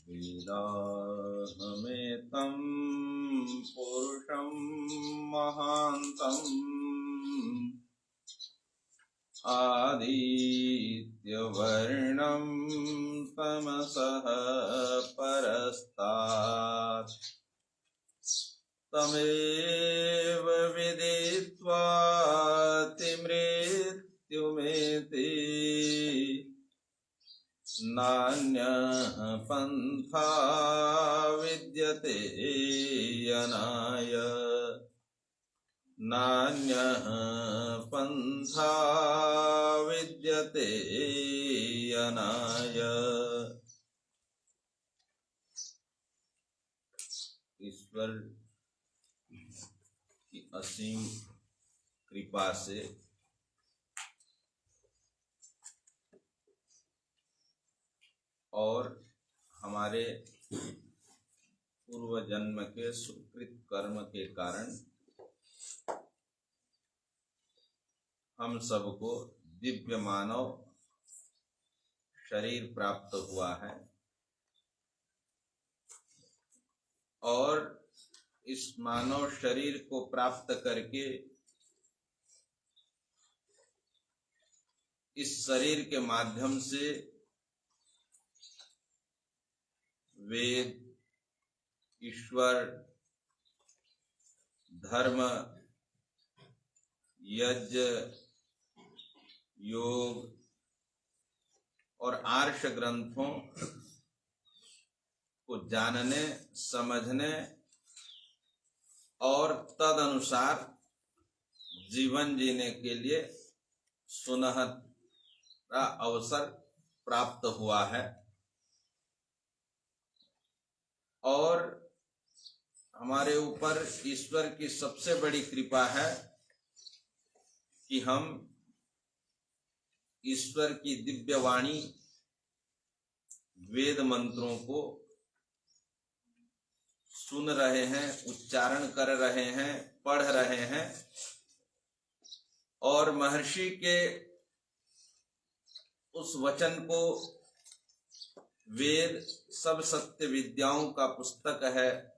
वेदाहमेतं पुरुषं महान्तम् आदित्यवर्णं तमसः परस्तात् तमेव विदित्वा मृत्युमेति नान्यः पन्था विद्यते यनाय नान्यः पन्था विद्यते यनाय। ईश्वर की असीम कृपा से और हमारे पूर्व जन्म के सुकृत कर्म के कारण हम सबको दिव्य मानव शरीर प्राप्त हुआ है और इस मानव शरीर को प्राप्त करके इस शरीर के माध्यम से वेद, ईश्वर, धर्म, यज्ञ, योग और आर्ष ग्रंथों को जानने, समझने और तदनुसार जीवन जीने के लिए सुनहरा अवसर प्राप्त हुआ है। और हमारे ऊपर ईश्वर की सबसे बड़ी कृपा है कि हम ईश्वर की दिव्य वाणी वेद मंत्रों को सुन रहे हैं, उच्चारण कर रहे हैं, पढ़ रहे हैं और महर्षि के उस वचन को वेद सब सत्य विद्याओं का पुस्तक है।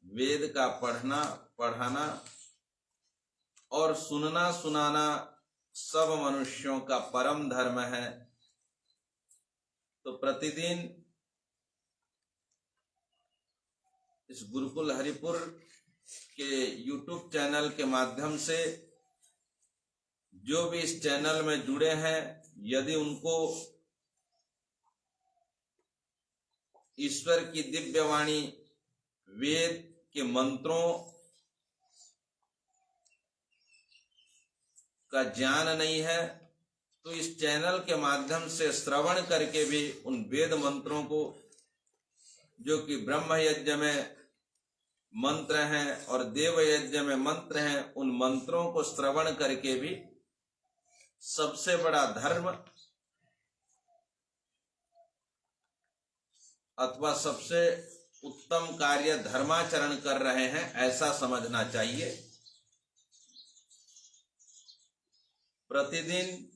वेद का पढ़ना, पढ़ाना और सुनना, सुनाना सब मनुष्यों का परम धर्म है। तो प्रतिदिन इस गुरुकुल हरिपुर के YouTube चैनल के माध्यम से जो भी इस चैनल में जुड़े हैं, यदि उनको ईश्वर की दिव्य वाणी वेद के मंत्रों का ज्ञान नहीं है तो इस चैनल के माध्यम से श्रवण करके भी उन वेद मंत्रों को, जो कि ब्रह्म यज्ञ में मंत्र हैं और देव यज्ञ में मंत्र हैं, उन मंत्रों को श्रवण करके भी सबसे बड़ा धर्म अथवा सबसे उत्तम कार्य धर्माचरण कर रहे हैं, ऐसा समझना चाहिए। प्रतिदिन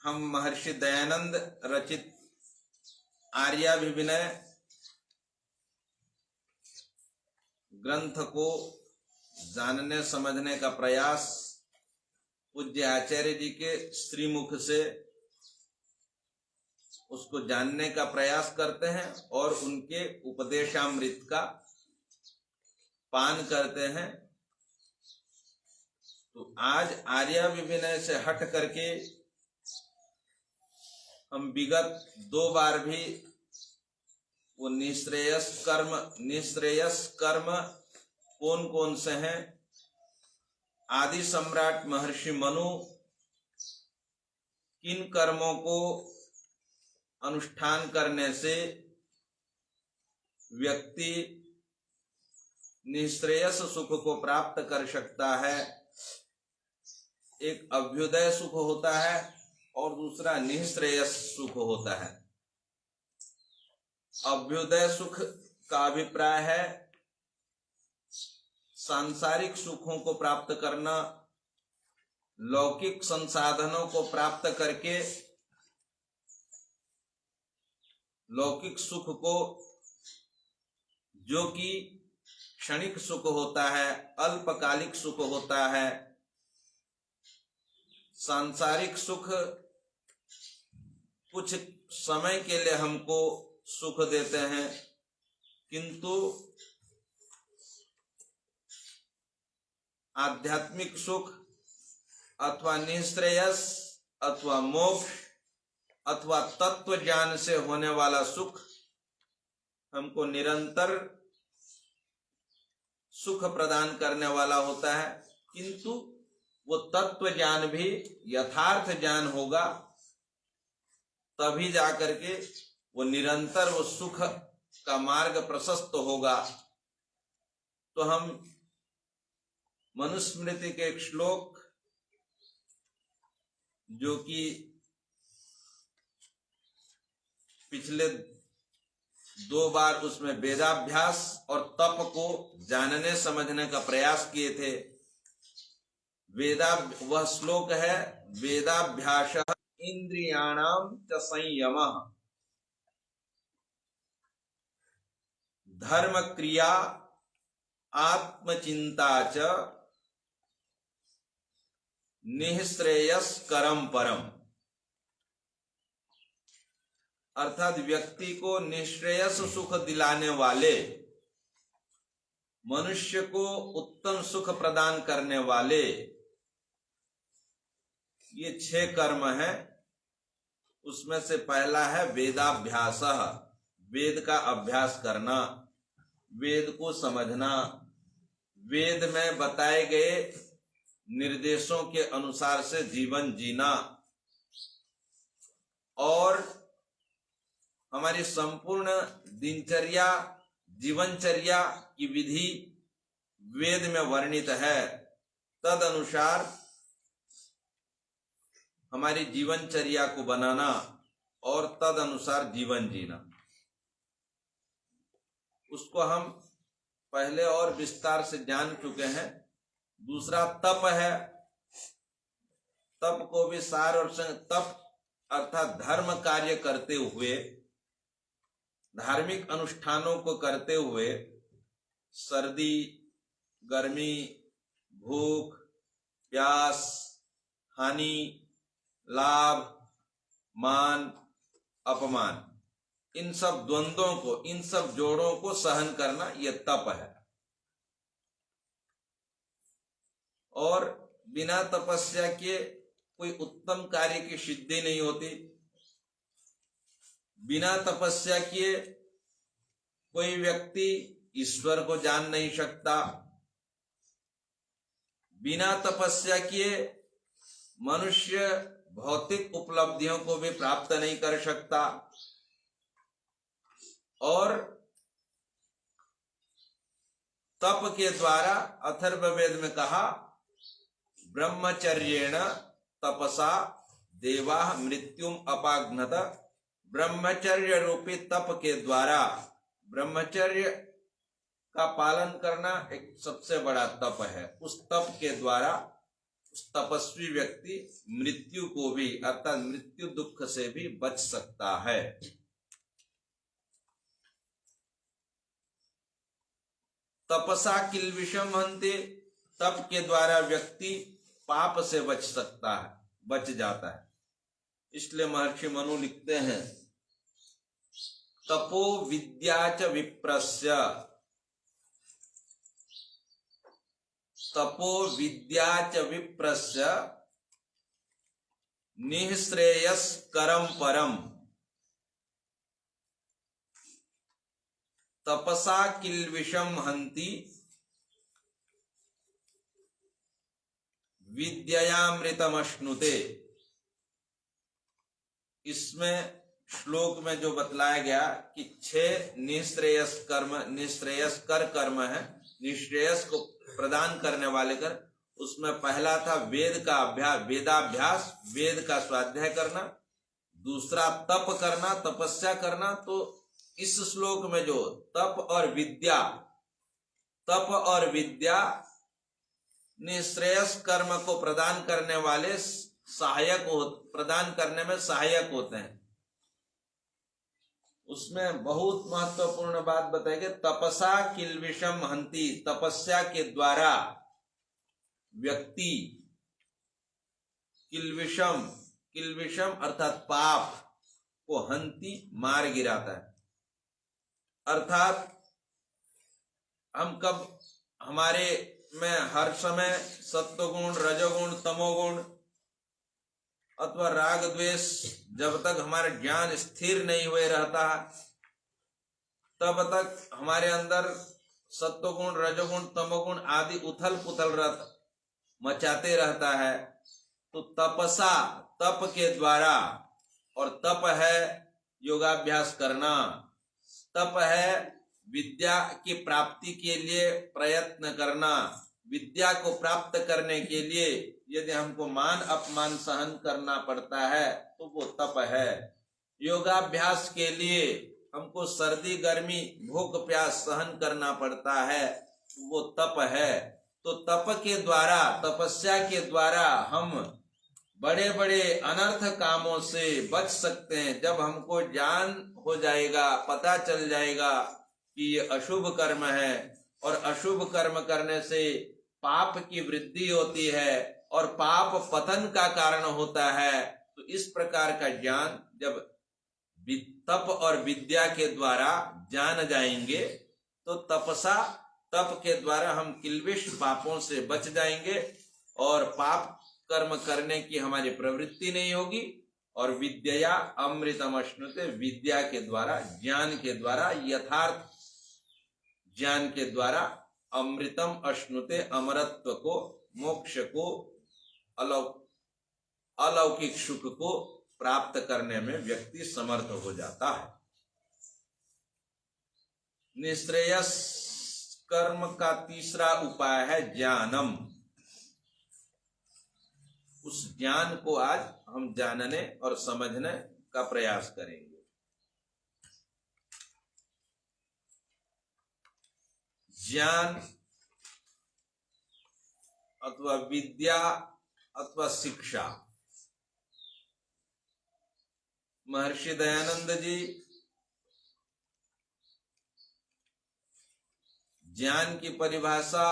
हम महर्षि दयानंद रचित आर्याभिविनय ग्रंथ को जानने समझने का प्रयास पूज्य आचार्य जी के श्रीमुख से उसको जानने का प्रयास करते हैं और उनके उपदेशामृत का पान करते हैं। तो आज आर्याभिविनय से हट करके हम विगत 2 बार भी वो निश्रेयस कर्म कौन कौन से हैं, आदि सम्राट महर्षि मनु किन कर्मों को अनुष्ठान करने से व्यक्ति निश्रेयस सुख को प्राप्त कर सकता है। एक अभ्युदय सुख होता है और दूसरा निःश्रेयस सुख होता है। अभ्युदय सुख का अभिप्राय है सांसारिक सुखों को प्राप्त करना, लौकिक संसाधनों को प्राप्त करके लौकिक सुख को, जो कि क्षणिक सुख होता है, अल्पकालिक सुख होता है, सांसारिक सुख कुछ समय के लिए हमको सुख देते हैं, किंतु आध्यात्मिक सुख अथवा निःश्रेयस अथवा मोक्ष अथवा तत्व ज्ञान से होने वाला सुख हमको निरंतर सुख प्रदान करने वाला होता है, किंतु वो तत्व ज्ञान भी यथार्थ ज्ञान होगा, तभी जाकर के वो निरंतर वो सुख का मार्ग प्रशस्त होगा। तो हम मनुस्मृति के एक श्लोक, जो कि पिछले 2 बार उसमें वेदाभ्यास और तप को जानने समझने का प्रयास किए थे, वह श्लोक है, वेदाभ्यास इंद्रियाणाम च संयमः धर्म क्रिया आत्मचिंता च निःश्रेयस करम परम। अर्थात व्यक्ति को निःश्रेयस सुख दिलाने वाले, मनुष्य को उत्तम सुख प्रदान करने वाले ये 6 कर्म है। उसमें से पहला है वेदाभ्यास, वेद का अभ्यास करना, वेद को समझना, वेद में बताए गए निर्देशों के अनुसार से जीवन जीना, और हमारी संपूर्ण दिनचर्या जीवनचर्या की विधि वेद में वर्णित है, तद अनुसार हमारी जीवनचर्या को बनाना और तद अनुसार जीवन जीना। उसको हम पहले और विस्तार से जान चुके हैं। दूसरा तप है। तप को भी सार और तप अर्थात धर्म कार्य करते हुए, धार्मिक अनुष्ठानों को करते हुए, सर्दी, गर्मी, भूख, प्यास, हानि, लाभ, मान, अपमान, इन सब द्वंद्वों को, इन सब जोड़ों को सहन करना, यह तप है। और बिना तपस्या के कोई उत्तम कार्य की सिद्धि नहीं होती। बिना तपस्या किए कोई व्यक्ति ईश्वर को जान नहीं सकता। बिना तपस्या किए मनुष्य भौतिक उपलब्धियों को भी प्राप्त नहीं कर सकता। और तप के द्वारा अथर्ववेद में कहा, ब्रह्मचर्येण तपसा देवाः मृत्युम अपाघ्नत। ब्रह्मचर्य रूपी तप के द्वारा, ब्रह्मचर्य का पालन करना एक सबसे बड़ा तप है। उस तप के द्वारा उस तपस्वी व्यक्ति मृत्यु को भी, अर्थात मृत्यु दुख से भी बच सकता है। तपसा किल्बिषम हन्ति, तप के द्वारा व्यक्ति पाप से बच सकता है, बच जाता है। इसलिए महर्षि मनु लिखते हैं, तपो विद्या च विप्रस्य, तपो विद्या च विप्रस्य निःश्रेयस करम परम। तपसा किल्बिषम हन्ति विद्यामृतमश्नुते। इसमें श्लोक में जो बतलाया गया कि 6 निःश्रेयस कर्म, निःश्रेयस कर्म है, निःश्रेयस को प्रदान करने वाले कर। उसमें पहला था वेद का अभ्यास, वेदाभ्यास, वेद का स्वाध्याय करना। दूसरा तप करना, तपस्या करना। तो इस श्लोक में जो तप और विद्या, तप और विद्या निःश्रेयस कर्म को प्रदान करने वाले सहायक, प्रदान करने में सहायक होते हैं। उसमें बहुत महत्वपूर्ण बात बताई गई, तपसा किल्बिषम हंति, तपस्या के द्वारा व्यक्ति किल्बिषम, किल्बिषम अर्थात पाप को हंति मार गिराता है। अर्थात हम कब हमारे में हर समय सत्वगुण, रजोगुण, तमोगुण अथवा राग द्वेष जब तक हमारा ज्ञान स्थिर नहीं हुए रहता तब तक हमारे अंदर सत्वगुण, रजोगुण, तमोगुण आदि उथल पुथल मचाते रहता है। तो तपसा, तप के द्वारा, और तप है योगाभ्यास करना, तप है विद्या की प्राप्ति के लिए प्रयत्न करना। विद्या को प्राप्त करने के लिए यदि हमको मान अपमान सहन करना पड़ता है तो वो तप है। योगाभ्यास के लिए हमको सर्दी गर्मी भूख प्यास सहन करना पड़ता है तो वो तप है। तो तप के द्वारा, तपस्या के द्वारा हम बड़े बड़े अनर्थ कामों से बच सकते हैं। जब हमको ज्ञान हो जाएगा, पता चल जाएगा कि ये अशुभ कर्म है और अशुभ कर्म करने से पाप की वृद्धि होती है और पाप पतन का कारण होता है, तो इस प्रकार का ज्ञान जब तप और विद्या के द्वारा जान जाएंगे तो तपसा, तप के द्वारा हम किल्बिष पापों से बच जाएंगे और पाप कर्म करने की हमारी प्रवृत्ति नहीं होगी। और विद्या अमृतम अश्नुते, विद्या के द्वारा, ज्ञान के द्वारा, यथार्थ ज्ञान के द्वारा अमृतम अश्नुते, अमरत्व को, मोक्ष को, अलौकिक सुख को प्राप्त करने में व्यक्ति समर्थ हो जाता है। निश्रेयस कर्म का तीसरा उपाय है ज्ञानम। उस ज्ञान को आज हम जानने और समझने का प्रयास करेंगे। ज्ञान अथवा विद्या अथवा शिक्षा, महर्षि दयानंद जी ज्ञान की परिभाषा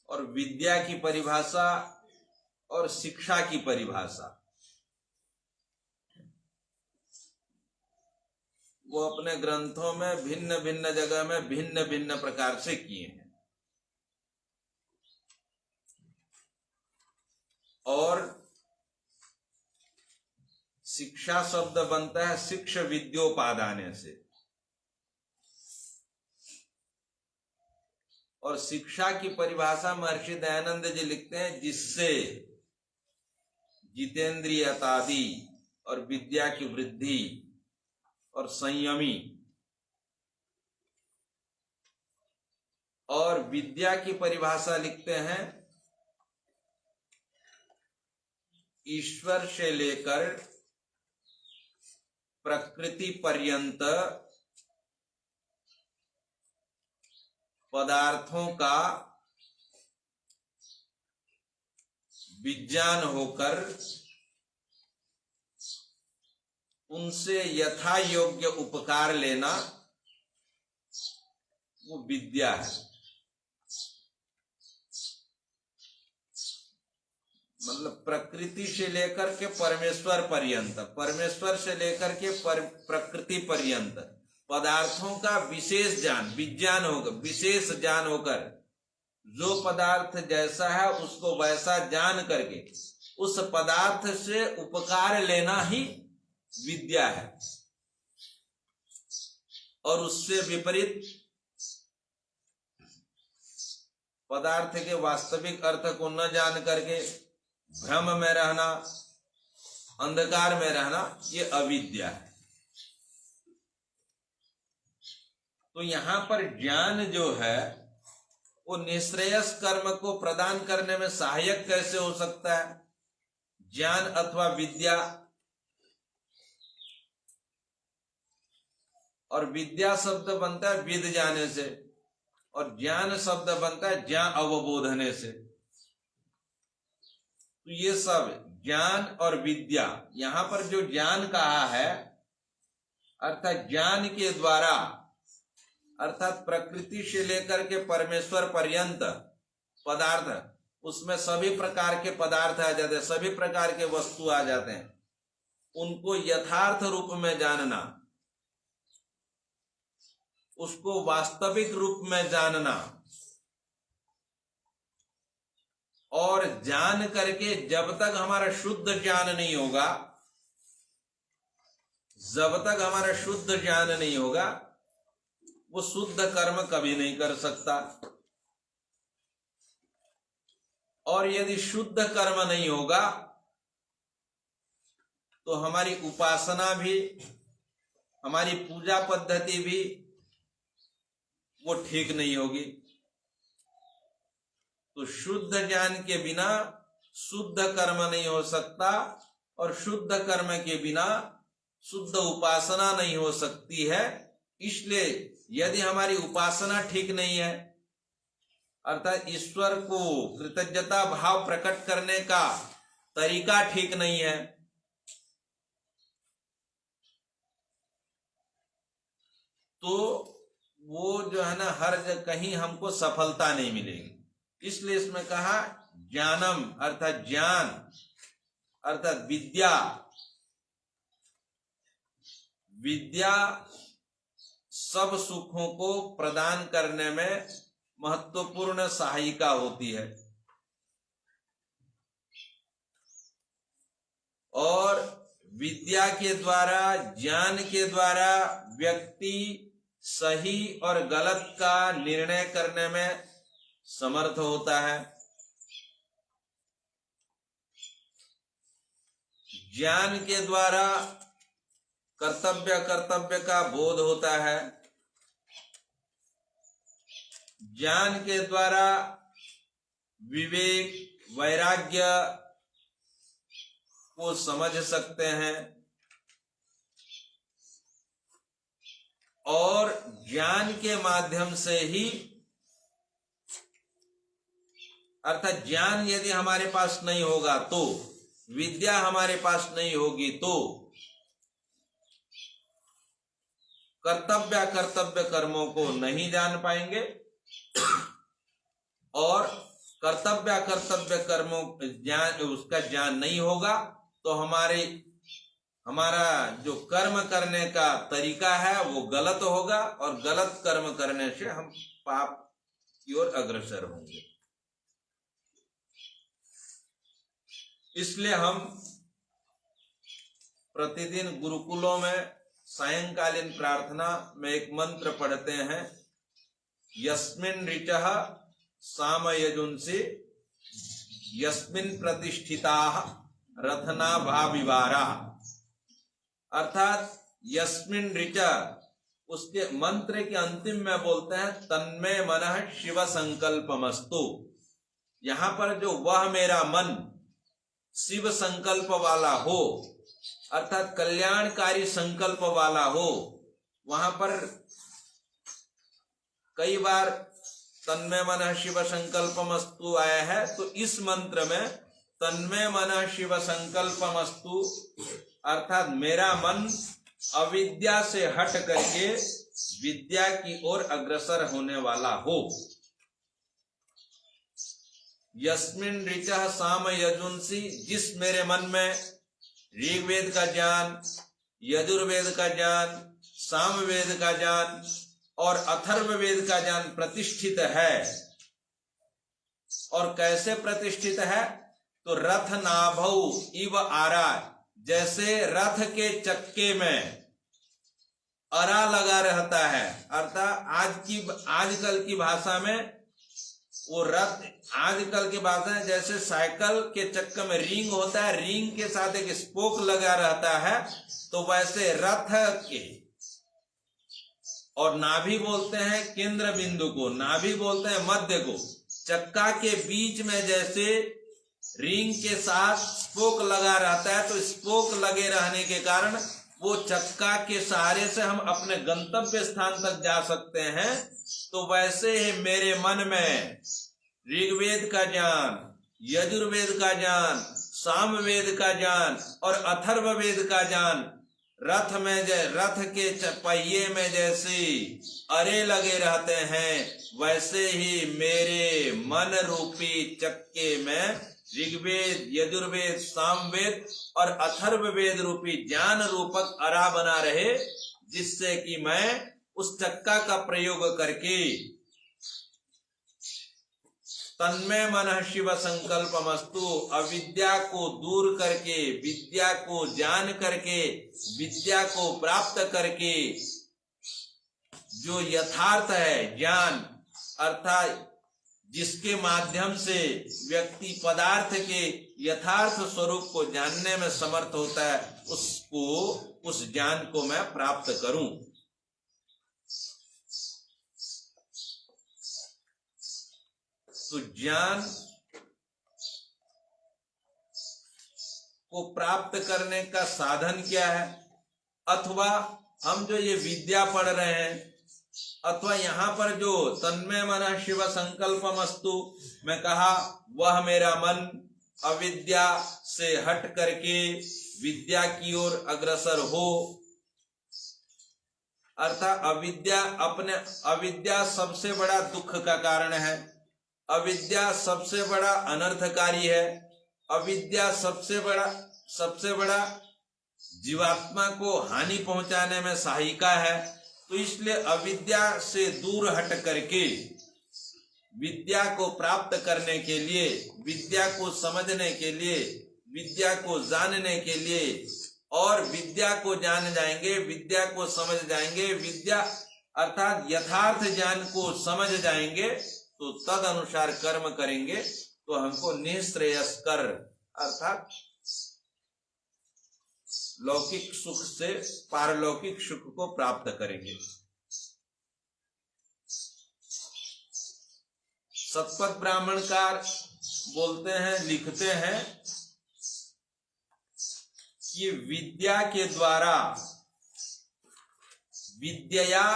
और विद्या की परिभाषा और शिक्षा की परिभाषा वो अपने ग्रंथों में भिन्न भिन्न जगह में भिन्न भिन्न प्रकार से किए हैं। और शिक्षा शब्द बनता है शिक्ष विद्योपादाने से, और शिक्षा की परिभाषा महर्षि दयानंद जी लिखते हैं जिससे जितेंद्रियतादि और विद्या की वृद्धि और संयमी, और विद्या की परिभाषा लिखते हैं ईश्वर से लेकर प्रकृति पर्यंत पदार्थों का विज्ञान होकर उनसे यथा योग्य उपकार लेना, वो विद्या है। मतलब प्रकृति से लेकर के परमेश्वर पर्यंत, परमेश्वर से लेकर के प्रकृति पर्यंत पदार्थों का विशेष ज्ञान, विज्ञान होगा, विशेष ज्ञान होकर जो पदार्थ जैसा है उसको वैसा जान करके उस पदार्थ से उपकार लेना ही विद्या है। और उससे विपरीत पदार्थ के वास्तविक अर्थ को न जान करके भ्रम में रहना, अंधकार में रहना, ये अविद्या है। तो यहाँ पर ज्ञान जो है वो निश्रेयस कर्म को प्रदान करने में सहायक कैसे हो सकता है? ज्ञान अथवा विद्या, और विद्या शब्द बनता है विद जाने से, और ज्ञान शब्द बनता है ज्ञान अवबोधने से। तो ये सब ज्ञान और विद्या, यहाँ पर जो ज्ञान कहा है अर्थात ज्ञान के द्वारा, अर्थात प्रकृति से लेकर के परमेश्वर पर्यंत पदार्थ, उसमें सभी प्रकार के पदार्थ आ जाते हैं, सभी प्रकार के वस्तु आ जाते हैं, उनको यथार्थ रूप में जानना, उसको वास्तविक रूप में जानना, और जान करके जब तक हमारा शुद्ध ज्ञान नहीं होगा, जब तक हमारा शुद्ध ज्ञान नहीं होगा, वो शुद्ध कर्म कभी नहीं कर सकता। और यदि शुद्ध कर्म नहीं होगा तो हमारी उपासना भी, हमारी पूजा पद्धति भी वो ठीक नहीं होगी। तो शुद्ध ज्ञान के बिना शुद्ध कर्म नहीं हो सकता, और शुद्ध कर्म के बिना शुद्ध उपासना नहीं हो सकती है। इसलिए यदि हमारी उपासना ठीक नहीं है, अर्थात ईश्वर को कृतज्ञता भाव प्रकट करने का तरीका ठीक नहीं है, तो वो जो है ना, हर कहीं हमको सफलता नहीं मिलेगी। इसलिए इसमें कहा ज्ञानम, अर्थात ज्ञान, अर्थात विद्या। विद्या सब सुखों को प्रदान करने में महत्वपूर्ण सहायिका होती है, और विद्या के द्वारा, ज्ञान के द्वारा व्यक्ति सही और गलत का निर्णय करने में समर्थ होता है। ज्ञान के द्वारा कर्तव्य का बोध होता है। ज्ञान के द्वारा विवेक वैराग्य को समझ सकते हैं, और ज्ञान के माध्यम से ही, अर्थात ज्ञान यदि हमारे पास नहीं होगा तो, विद्या हमारे पास नहीं होगी तो कर्तव्य कर्मों को नहीं जान पाएंगे, और कर्तव्य कर्मों ज्ञान, उसका ज्ञान नहीं होगा तो हमारा जो कर्म करने का तरीका है वो गलत होगा, और गलत कर्म करने से हम पाप की ओर अग्रसर होंगे। इसलिए हम प्रतिदिन गुरुकुलों में सायंकालीन प्रार्थना में एक मंत्र पढ़ते हैं, यस्मिन् ऋचः सामयजुंसि यस्मिन् प्रतिष्ठिताः रथना भाविवारा। अर्थात यस्मिन् ऋचा, उसके मंत्र के अंतिम में बोलते हैं तन्मे मनः शिव संकल्पमस्तु। यहां पर जो वह मेरा मन शिव संकल्प वाला हो, अर्थात कल्याणकारी संकल्प वाला हो, वहां पर कई बार तन्मे मनः शिव संकल्पमस्तु आया है, तो इस मंत्र में तन्मे मनः शिव संकल्पमस्तु, अर्थात मेरा मन अविद्या से हट करके विद्या की ओर अग्रसर होने वाला हो। यस्मिन् ऋचः साम यजुंसि, जिस मेरे मन में ऋग्वेद का ज्ञान, यजुर्वेद का ज्ञान, सामवेद का ज्ञान और अथर्ववेद का ज्ञान प्रतिष्ठित है। और कैसे प्रतिष्ठित है? तो रथ नाभौ इव आरा, जैसे रथ के चक्के में अरा लगा रहता है, अर्थात आजकल की भाषा में वो रथ, आजकल की भाषा में जैसे साइकिल के चक्के में रिंग होता है, रिंग के साथ एक स्पोक लगा रहता है, तो वैसे रथ के, और नाभि बोलते हैं केंद्र बिंदु को, नाभि बोलते हैं मध्य को, चक्का के बीच में जैसे रिंग के साथ स्पोक लगा रहता है, तो स्पोक लगे रहने के कारण वो चक्का के सहारे से हम अपने गंतव्य स्थान तक जा सकते हैं। तो वैसे ही मेरे मन में ऋग्वेद का ज्ञान, यजुर्वेद का ज्ञान, सामवेद का ज्ञान और अथर्ववेद का ज्ञान रथ के पहिए में जैसे अरे लगे रहते हैं, वैसे ही मेरे मन रूपी चक्के में ऋग्वेद, यजुर्वेद, सामवेद और अथर्ववेद रूपी ज्ञान रूपक अरा बना रहे, जिससे कि मैं उस चक्का का प्रयोग करके तन्मय मनः शिव संकल्पमस्तु, अविद्या को दूर करके, विद्या को जान करके, विद्या को प्राप्त करके, जो यथार्थ है ज्ञान, अर्थात जिसके माध्यम से व्यक्ति पदार्थ के यथार्थ स्वरूप को जानने में समर्थ होता है, उस ज्ञान को मैं प्राप्त करूं। तो ज्ञान को प्राप्त करने का साधन क्या है? अथवा हम जो ये विद्या पढ़ रहे हैं, अथवा यहाँ पर जो तन्मय मनः शिव संकल्पमस्तु मैं कहा, वह मेरा मन अविद्या से हट करके विद्या की ओर अग्रसर हो। अर्थात अविद्या सबसे बड़ा दुख का कारण है, अविद्या सबसे बड़ा अनर्थकारी है, अविद्या सबसे बड़ा जीवात्मा को हानि पहुंचाने में सहायिका है। तो इसलिए अविद्या से दूर हट करके विद्या को प्राप्त करने के लिए, विद्या को समझने के लिए, विद्या को जानने के लिए, और विद्या को जान जाएंगे, विद्या को समझ जाएंगे, विद्या अर्थात यथार्थ ज्ञान को समझ जाएंगे, तो तद अनुसार कर्म करेंगे तो हमको निःश्रेयस्कर अर्थात लौकिक सुख से पारलौकिक सुख को प्राप्त करेंगे। सतपथ ब्राह्मणकार बोलते हैं, लिखते हैं कि विद्या के द्वारा विद्या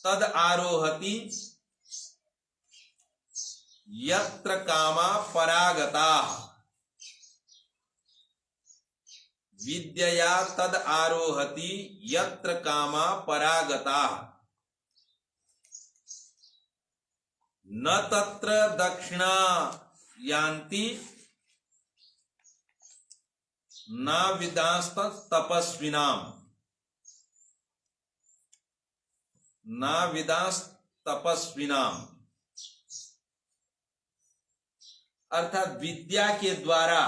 तद आरोहति यत्र कामा परागता, विद्या तद आरोहति यत्र कामा परागता, न तत्र दक्षिणा यान्ति न विदास्त तपस्विनाम, न विदास्त तपस्विनाम। अर्थात विद्या के द्वारा,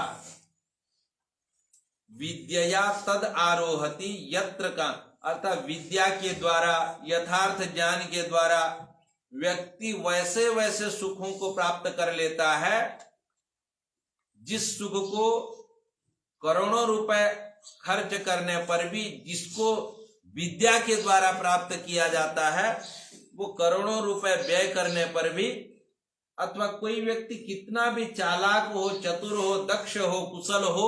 विद्या तद आरोहति यत्र का, अर्थात विद्या के द्वारा, यथार्थ ज्ञान के द्वारा व्यक्ति वैसे वैसे सुखों को प्राप्त कर लेता है जिस सुख को करोड़ों रुपए खर्च करने पर भी, जिसको विद्या के द्वारा प्राप्त किया जाता है, वो करोड़ों रुपए व्यय करने पर भी, अथवा कोई व्यक्ति कितना भी चालाक हो, चतुर हो, दक्ष हो, कुशल हो,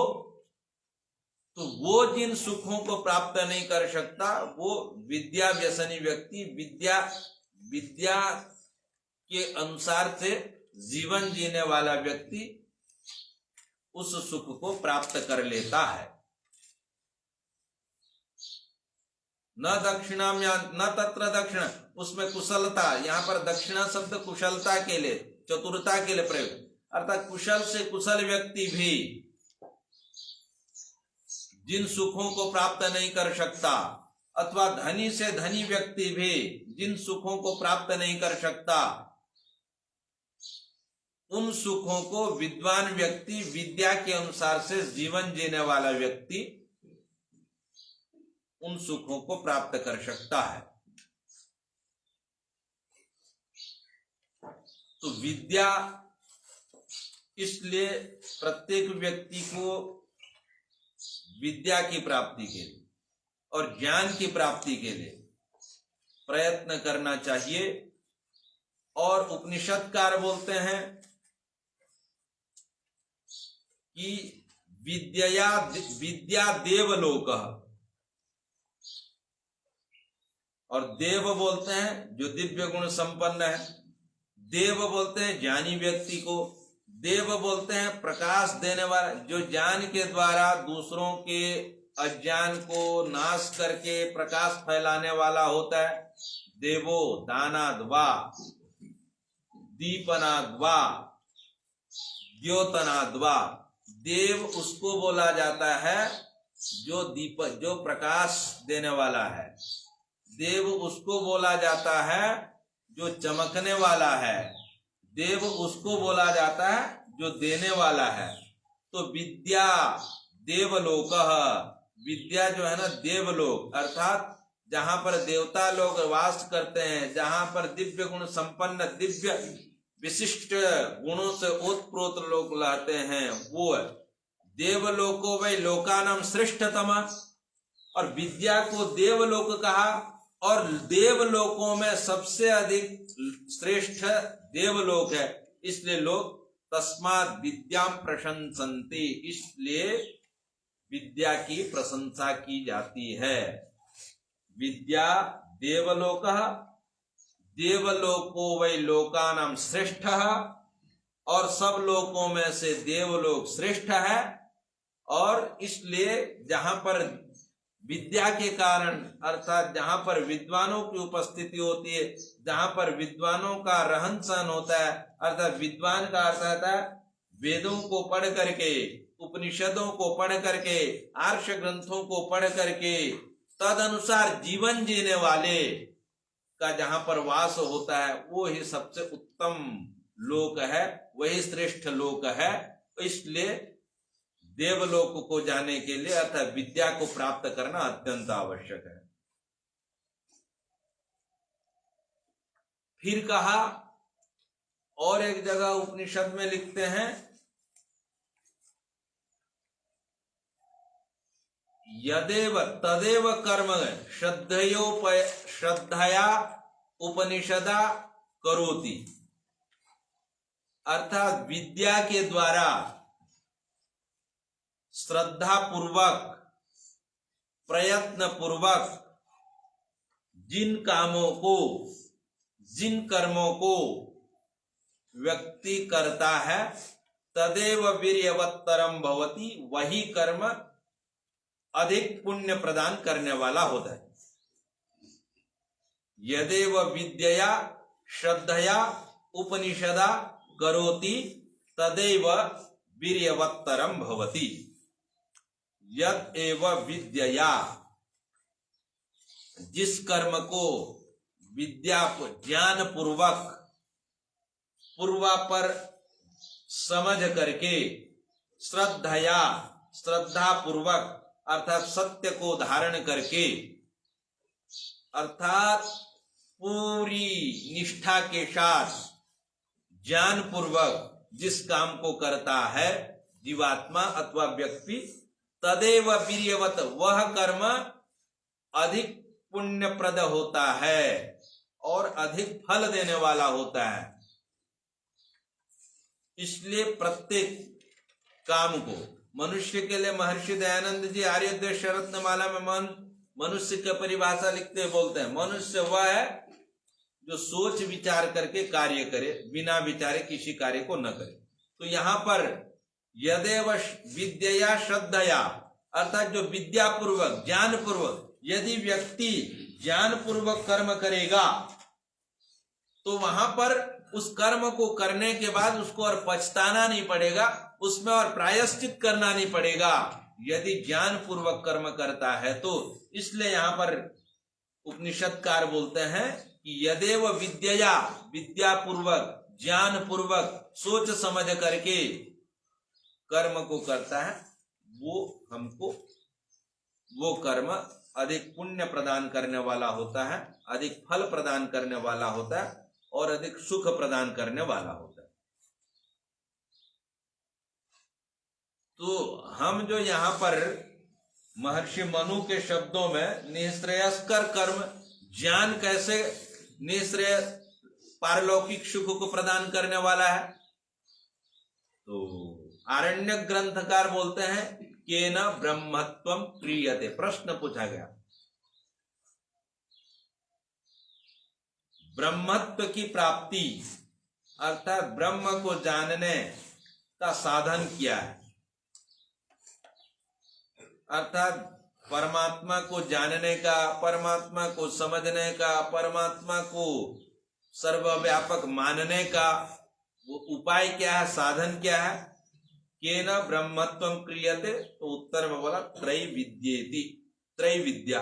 तो वो जिन सुखों को प्राप्त नहीं कर सकता, वो विद्या व्यसनी व्यक्ति विद्या के अनुसार से जीवन जीने वाला व्यक्ति उस सुख को प्राप्त कर लेता है। न दक्षिणाम न तत्र दक्षिणा, उसमें कुशलता, यहाँ पर दक्षिणा शब्द कुशलता के लिए, चतुरता के लिए प्रयोग, अर्थात कुशल से कुशल व्यक्ति भी जिन सुखों को प्राप्त नहीं कर सकता, अथवा धनी से धनी व्यक्ति भी जिन सुखों को प्राप्त नहीं कर सकता, उन सुखों को विद्वान व्यक्ति, विद्या के अनुसार से जीवन जीने वाला व्यक्ति उन सुखों को प्राप्त कर सकता है। तो विद्या, इसलिए प्रत्येक व्यक्ति को विद्या की प्राप्ति के लिए और ज्ञान की प्राप्ति के लिए प्रयत्न करना चाहिए। और उपनिषदकार बोलते हैं कि विद्या देवलोक, और देव बोलते हैं जो दिव्य गुण संपन्न है, देव बोलते हैं ज्ञानी व्यक्ति को, देव बोलते हैं प्रकाश देने वाला, जो ज्ञान के द्वारा दूसरों के अज्ञान को नाश करके प्रकाश फैलाने वाला होता है। देवो दानाद्वा दीपनाद्वा द्योतनाद्वा। देव उसको बोला जाता है जो दीपक, जो प्रकाश देने वाला है। देव उसको बोला जाता है जो चमकने वाला है। देव उसको बोला जाता है जो देने वाला है। तो विद्या देवलोक, विद्या जो है ना देवलोक, अर्थात जहां पर देवता लोग वास करते हैं, जहां पर दिव्य गुण संपन्न, दिव्य विशिष्ट गुणों से ओतप्रोत लोग लाते हैं, वो है देवलोको वै लोकानाम श्रेष्ठतम। और विद्या को देवलोक कहा, और देवलोकों में सबसे अधिक श्रेष्ठ देवलोक है। इसलिए लोग तस्मात् विद्याम प्रशंसन्ति, इसलिए विद्या की प्रशंसा की जाती है। विद्या देवलोकः देवलोको वै लोकानाम श्रेष्ठः, और सब लोकों में से देवलोक श्रेष्ठ है। और इसलिए जहां पर विद्या के कारण, अर्थात जहां पर विद्वानों की उपस्थिति होती है, जहां पर विद्वानों का रहन सहन होता है, अर्थात विद्वान का अर्थ होता है वेदों को पढ़ करके, उपनिषदों को पढ़ करके, आर्ष ग्रंथों को पढ़ करके तद अनुसार जीवन जीने वाले का जहां पर वास होता है, वो ही सबसे उत्तम लोक है, वही श्रेष्ठ लोक है। इसलिए देवलोक को जाने के लिए अर्थात विद्या को प्राप्त करना अत्यंत आवश्यक है। फिर कहा, और एक जगह उपनिषद में लिखते हैं, यदेव तदेव कर्म श्रद्धया उपनिषदा करोति। अर्थात विद्या के द्वारा श्रद्धा पूर्वक, प्रयत्न पूर्वक जिन कामों को, जिन कर्मों को व्यक्ति करता है, तदेव वीर्यवत्तरम भवति, वही कर्म अधिक पुण्य प्रदान करने वाला होता है। यदेव विद्यया श्रद्धया उपनिषदा करोति तदेव वीर्यवत्तरम भवति। यद एव विद्यया, जिस कर्म को विद्या ज्ञान पूर्वक, पूर्वापर समझ करके, श्रद्धया श्रद्धा पूर्वक, अर्थात सत्य को धारण करके, अर्थात पूरी निष्ठा के साथ ज्ञान पूर्वक जिस काम को करता है जीवात्मा अथवा व्यक्ति, तदेव वीर्यवत, वह कर्म अधिक पुण्यप्रद होता है और अधिक फल देने वाला होता है। इसलिए प्रत्येक काम को, मनुष्य के लिए महर्षि दयानंद जी आर्योदय रत्नमाला में मनुष्य की परिभाषा लिखते बोलते हैं, मनुष्य वह है जो सोच विचार करके कार्य करे, बिना विचारे किसी कार्य को न करे। तो यहाँ पर यदेव विद्या श्रद्धया, अर्थात जो विद्या पूर्वक, ज्ञान पूर्वक, यदि व्यक्ति ज्ञान पूर्वक कर्म करेगा तो वहां पर उस कर्म को करने के बाद उसको और पछताना नहीं पड़ेगा, उसमें और प्रायश्चित करना नहीं पड़ेगा, यदि ज्ञान पूर्वक कर्म करता है तो। इसलिए यहाँ पर उपनिषदकार बोलते हैं कि यदेव विद्या, विद्या पूर्वक, ज्ञान पूर्वक, सोच समझ करके कर्म को करता है, वो हमको, वो कर्म अधिक पुण्य प्रदान करने वाला होता है, अधिक फल प्रदान करने वाला होता है और अधिक सुख प्रदान करने वाला होता है। तो हम जो यहाँ पर महर्षि मनु के शब्दों में निःश्रेयस्कर कर्म, ज्ञान कैसे निःश्रेय पारलौकिक सुख को प्रदान करने वाला है, तो आरण्य ग्रंथकार बोलते हैं केन ब्रह्मत्वम क्रियते। प्रश्न पूछा गया, ब्रह्मत्व की प्राप्ति अर्थात ब्रह्म को जानने का साधन क्या है, अर्थात परमात्मा को जानने का, परमात्मा को समझने का, परमात्मा को सर्वव्यापक मानने का वो उपाय क्या है, साधन क्या है? केन ब्रह्मत्वं क्रियते, तो उत्तर में बोला त्रैविद्येति, त्रैविद्या।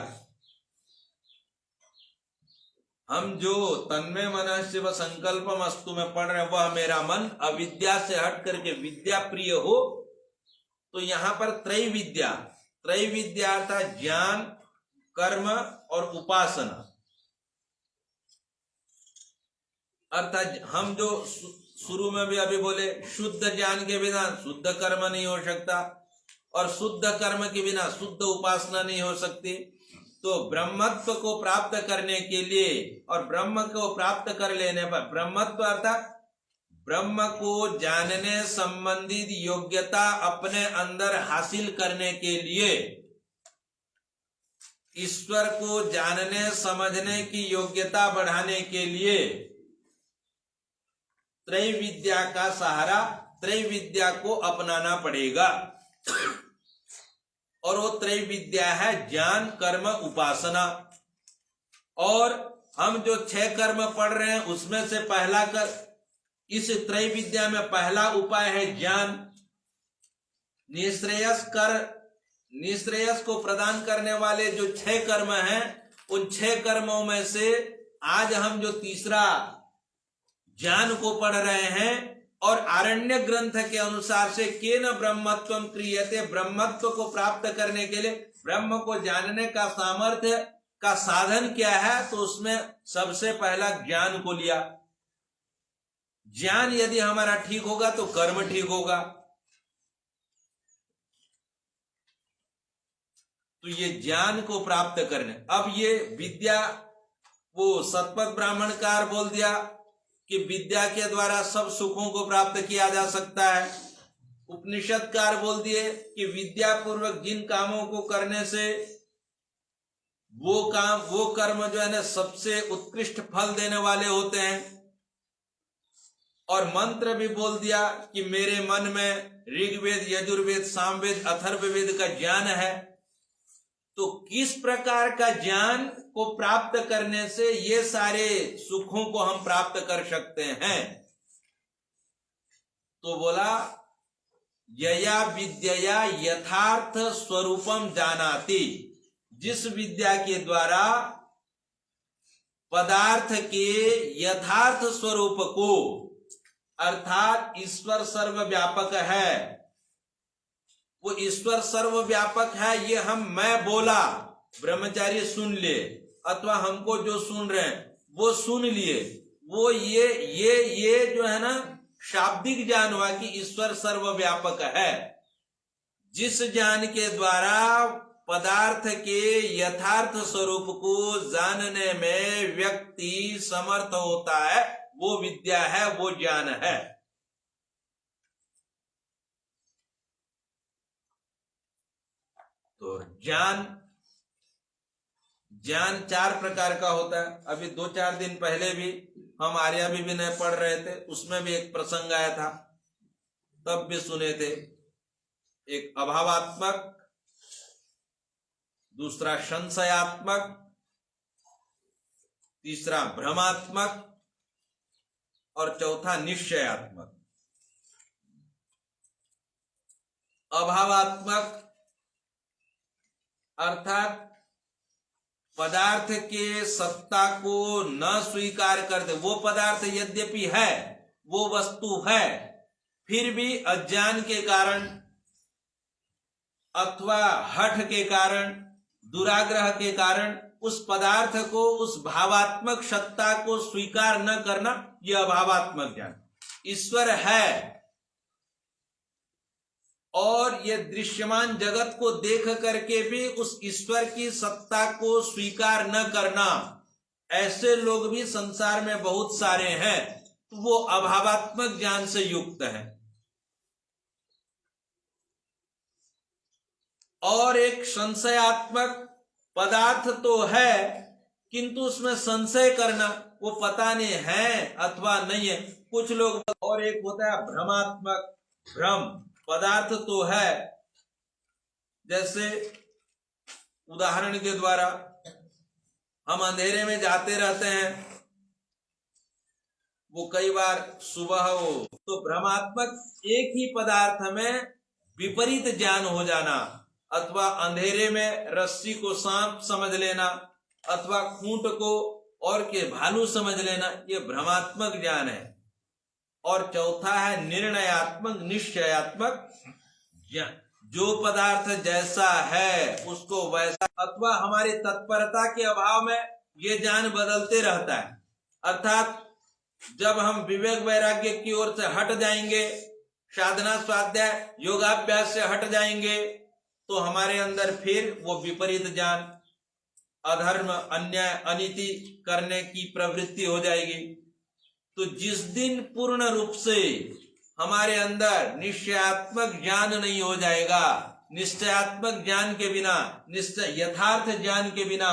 हम जो तन्मे मनः शिव संकल्पम अस्तु में पढ़ रहे हैं, वह मेरा मन अविद्या से हट करके विद्या प्रिय हो। तो यहां पर त्रैविद्या, त्रैविद्या अर्थात ज्ञान, कर्म और उपासना। अर्थात हम जो शुरू में भी अभी बोले, शुद्ध ज्ञान के बिना शुद्ध कर्म नहीं हो सकता, और शुद्ध कर्म के बिना शुद्ध उपासना नहीं हो सकती। तो ब्रह्मत्व को प्राप्त करने के लिए, और ब्रह्म को प्राप्त कर लेने पर, ब्रह्मत्व अर्थात ब्रह्म को जानने संबंधित योग्यता अपने अंदर हासिल करने के लिए, ईश्वर को जानने समझने की योग्यता बढ़ाने के लिए त्रैविद्या का सहारा, त्रैविद्या को अपनाना पड़ेगा। और वो त्रैविद्या है ज्ञान, कर्म, उपासना। और हम जो 6 कर्म पढ़ रहे हैं उसमें से पहला इस त्रैविद्या में पहला उपाय है ज्ञान। निश्रेयस को प्रदान करने वाले जो 6 कर्म हैं, उन 6 कर्मों में से आज हम जो तीसरा ज्ञान को पढ़ रहे हैं, और आरण्य ग्रंथ के अनुसार से केन ब्रह्मत्वं क्रियते, ब्रह्मत्व को प्राप्त करने के लिए ब्रह्म को जानने का सामर्थ्य का साधन क्या है, तो उसमें सबसे पहला ज्ञान को लिया। ज्ञान यदि हमारा ठीक होगा तो कर्म ठीक होगा। तो ये ज्ञान को प्राप्त करने, अब ये विद्या, वो सतपथ ब्राह्मणकार बोल दिया कि विद्या के द्वारा सब सुखों को प्राप्त किया जा सकता है। उपनिषदकार बोल दिए कि विद्या पूर्वक जिन कामों को करने से वो कर्म जो है ना सबसे उत्कृष्ट फल देने वाले होते हैं। और मंत्र भी बोल दिया कि मेरे मन में ऋग्वेद, यजुर्वेद, सामवेद, अथर्ववेद का ज्ञान है। तो किस प्रकार का ज्ञान को प्राप्त करने से ये सारे सुखों को हम प्राप्त कर सकते हैं? तो बोला यया विद्या यथार्थ स्वरूपम जानाति, जिस विद्या के द्वारा पदार्थ के यथार्थ स्वरूप को, अर्थात ईश्वर सर्वव्यापक है, वो ईश्वर सर्वव्यापक है, ये मैं बोला, ब्रह्मचारी सुन ले, अथवा हमको जो सुन रहे हैं वो सुन लिए, वो ये जो है ना शाब्दिक ज्ञान हुआ कि ईश्वर सर्वव्यापक है। जिस ज्ञान के द्वारा पदार्थ के यथार्थ स्वरूप को जानने में व्यक्ति समर्थ होता है, वो विद्या है, वो ज्ञान है। तो ज्ञान 4 प्रकार का होता है। अभी 2-4 दिन पहले भी हम आर्या भी नहीं पढ़ रहे थे, उसमें भी एक प्रसंग आया था, तब भी सुने थे। एक अभावात्मक, दूसरा संशयात्मक, तीसरा भ्रमात्मक और चौथा निश्चयात्मक। अभावात्मक अर्थात पदार्थ के सत्ता को न स्वीकार करते, वो पदार्थ यद्यपि है, वो वस्तु है, फिर भी अज्ञान के कारण अथवा हठ के कारण, दुराग्रह के कारण उस पदार्थ को, उस भावात्मक सत्ता को स्वीकार न करना, यह अभावात्मक ज्ञान। ईश्वर है और ये दृश्यमान जगत को देख करके भी उस ईश्वर की सत्ता को स्वीकार न करना, ऐसे लोग भी संसार में बहुत सारे हैं। तो वो अभावात्मक ज्ञान से युक्त है। और एक संशयात्मक, पदार्थ तो है किंतु उसमें संशय करना, वो पता नहीं है अथवा नहीं है, कुछ लोग। और एक होता है भ्रमात्मक, भ्रम, पदार्थ तो है, जैसे उदाहरण के द्वारा हम अंधेरे में जाते रहते हैं, वो कई बार सुबह हो तो भ्रमात्मक एक ही पदार्थ में विपरीत ज्ञान हो जाना, अथवा अंधेरे में रस्सी को सांप समझ लेना अथवा खूंट को और के भालू समझ लेना, ये भ्रमात्मक ज्ञान है। और चौथा है निर्णयात्मक निश्चयात्मक ज्ञान, जो पदार्थ जैसा है उसको वैसा, अथवा हमारी तत्परता के अभाव में ये ज्ञान बदलते रहता है। अर्थात जब हम विवेक वैराग्य की ओर से हट जाएंगे, साधना स्वाध्याय योगाभ्यास से हट जाएंगे, तो हमारे अंदर फिर वो विपरीत ज्ञान, अधर्म, अन्याय, अनीति करने की प्रवृत्ति हो जाएगी। तो जिस दिन पूर्ण रूप से हमारे अंदर निश्चयात्मक ज्ञान नहीं हो जाएगा, निश्चयात्मक ज्ञान के बिना, निश्चय यथार्थ ज्ञान के बिना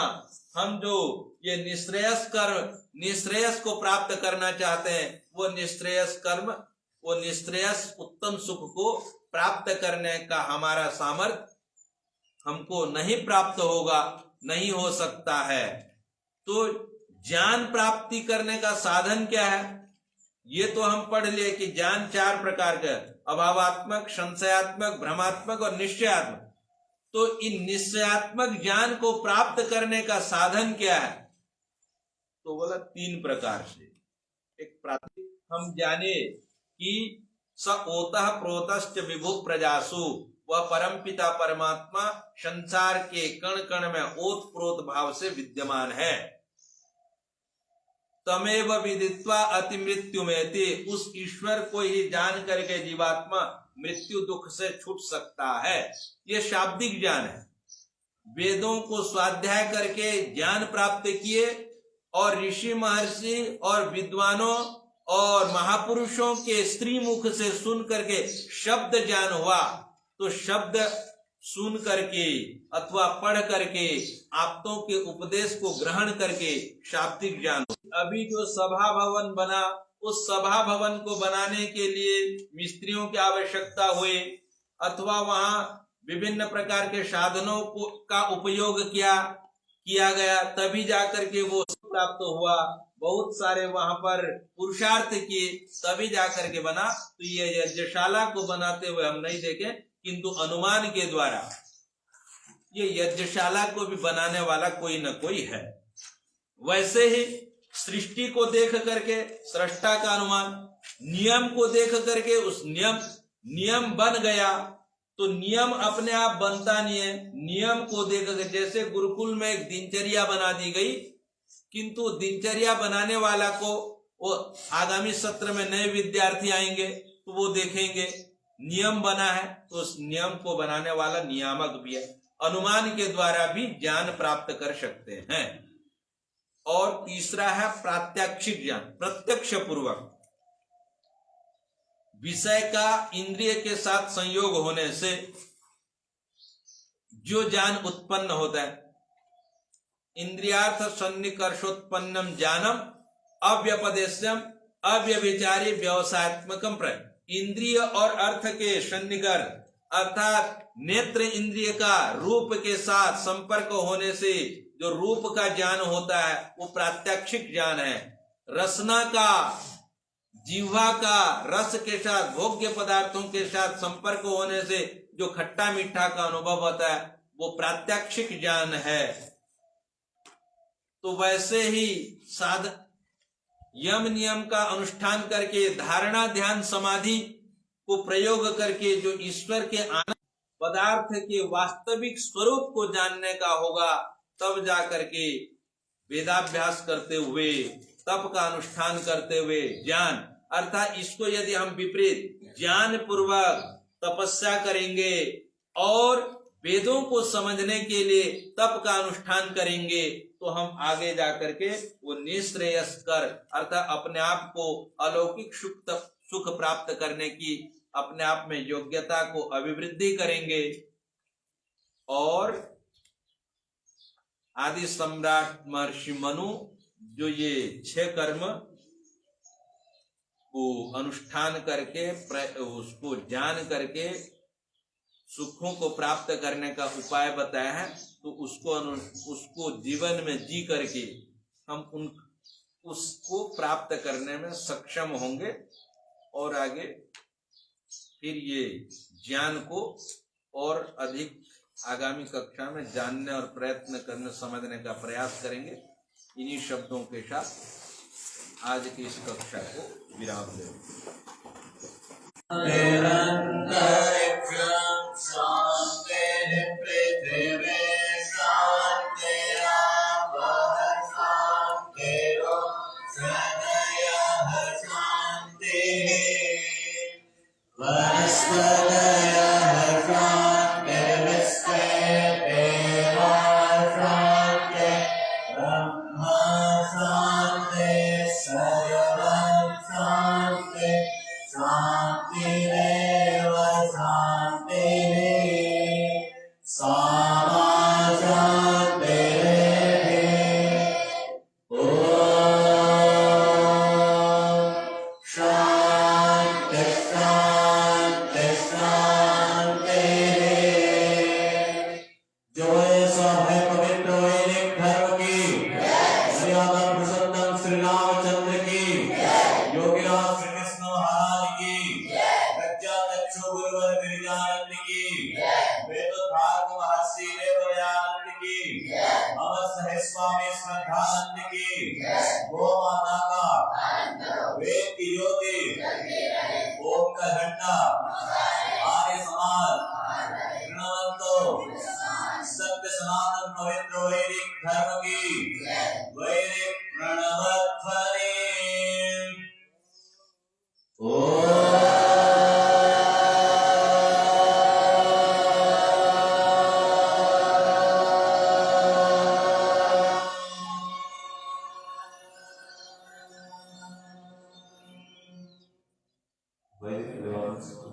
हम जो ये निश्रेयस को प्राप्त करना चाहते हैं, वो निश्रेयस कर्म, वो निश्रेयस उत्तम सुख को प्राप्त करने का हमारा सामर्थ्य हमको नहीं प्राप्त होगा, नहीं हो सकता है। तो ज्ञान प्राप्ति करने का साधन क्या है? ये तो हम पढ़ लिए कि ज्ञान 4 प्रकार का, अभावात्मक, संशयात्मक, भ्रमात्मक और निश्चयात्मक। तो इन निश्चयात्मक ज्ञान को प्राप्त करने का साधन क्या है? तो बोला 3 प्रकार से। एक प्राथमिक, हम जाने कि स ओतः प्रोतश्च विभु प्रजासु, वह परम पिता परमात्मा संसार के कण कण में ओत प्रोत भाव से विद्यमान है। तमेव विदित्वा अति मृत्यु में थे, उस ईश्वर को ही जान करके जीवात्मा मृत्यु दुख से छूट सकता है। ये शाब्दिक ज्ञान है। वेदों को स्वाध्याय करके ज्ञान प्राप्त किए और ऋषि महर्षि और विद्वानों और महापुरुषों के स्त्री मुख से सुन करके शब्द ज्ञान हुआ, तो शब्द सुन करके अथवा पढ़ करके आप्तों के उपदेश को ग्रहण करके शाब्दिक ज्ञान। अभी जो सभा भवन बना, उस सभा भवन को बनाने के लिए मिस्त्रियों की आवश्यकता हुई, अथवा वहां विभिन्न प्रकार के साधनों का उपयोग किया गया, तभी जाकर के वो प्राप्त हुआ। बहुत सारे वहां पर पुरुषार्थ किए, तभी जाकर के बना। तो ये यज्ञशाला को बनाते हुए हम नहीं देखे, किंतु अनुमान के द्वारा ये यज्ञशाला को भी बनाने वाला कोई न कोई है। वैसे ही सृष्टि को देख करके सृष्टा का अनुमान, नियम को देख करके उस नियम बन गया, तो नियम अपने आप बनता नहीं है। नियम को देख कर, जैसे गुरुकुल में एक दिनचर्या बना दी गई, किंतु दिनचर्या बनाने वाला को वो आगामी सत्र में नए विद्यार्थी आएंगे तो वो देखेंगे नियम बना है, तो उस नियम को बनाने वाला नियामक भी है। अनुमान के द्वारा भी ज्ञान प्राप्त कर सकते हैं। और तीसरा है प्रात्यक्षिक ज्ञान, प्रत्यक्ष पूर्वक विषय का इंद्रिय के साथ संयोग होने से जो ज्ञान उत्पन्न होता है। इंद्रियार्थ सन्निकर्षोत्पन्नम ज्ञानम अव्यपदेश्यम अव्यभिचारी व्यवसायत्मकम प्रय। इंद्रिय और अर्थ के सन्निकर्ष अर्थात नेत्र इंद्रिय का रूप के साथ संपर्क होने से जो रूप का ज्ञान होता है वो प्रात्यक्षिक ज्ञान है। रसना का, जीवा का रस के साथ, भोग्य पदार्थों के साथ संपर्क होने से जो खट्टा मीठा का अनुभव होता है वो प्रात्यक्षिक ज्ञान है। तो वैसे ही यम नियम का अनुष्ठान करके, धारणा ध्यान समाधि को प्रयोग करके जो ईश्वर के आनंद पदार्थ के वास्तविक स्वरूप को जानने का होगा, तब जाकर के वेदाभ्यास करते हुए, तप का अनुष्ठान करते हुए ज्ञान, अर्थात इसको यदि हम विपरीत ज्ञान पूर्वक तपस्या करेंगे और वेदों को समझने के लिए तप का अनुष्ठान करेंगे, तो हम आगे जाकर के वो निश्रेयस कर अर्थात अपने आप को अलौकिक सुख प्राप्त करने की अपने आप में योग्यता को अभिवृद्धि करेंगे। और आदि सम्राट महर्षि मनु जो ये 6 कर्म को अनुष्ठान करके उसको जान करके सुखों को प्राप्त करने का उपाय बताया है, तो उसको जीवन में जी करके हम उसको प्राप्त करने में सक्षम होंगे और आगे फिर ये ज्ञान को और अधिक आगामी कक्षा में जानने और प्रयत्न करने समझने का प्रयास करेंगे। इन्हीं शब्दों के साथ आज की इस कक्षा को विराम देंगे। स्वामी श्रद्धानंद की, गो माता का, वेद की ज्योति, ओम का घंटा, आर्य समाज, ऋणवंतो, सत्य सनातन पवित्र वैदिक धर्म की, वैदिक प्रणवध्वनि। Wait,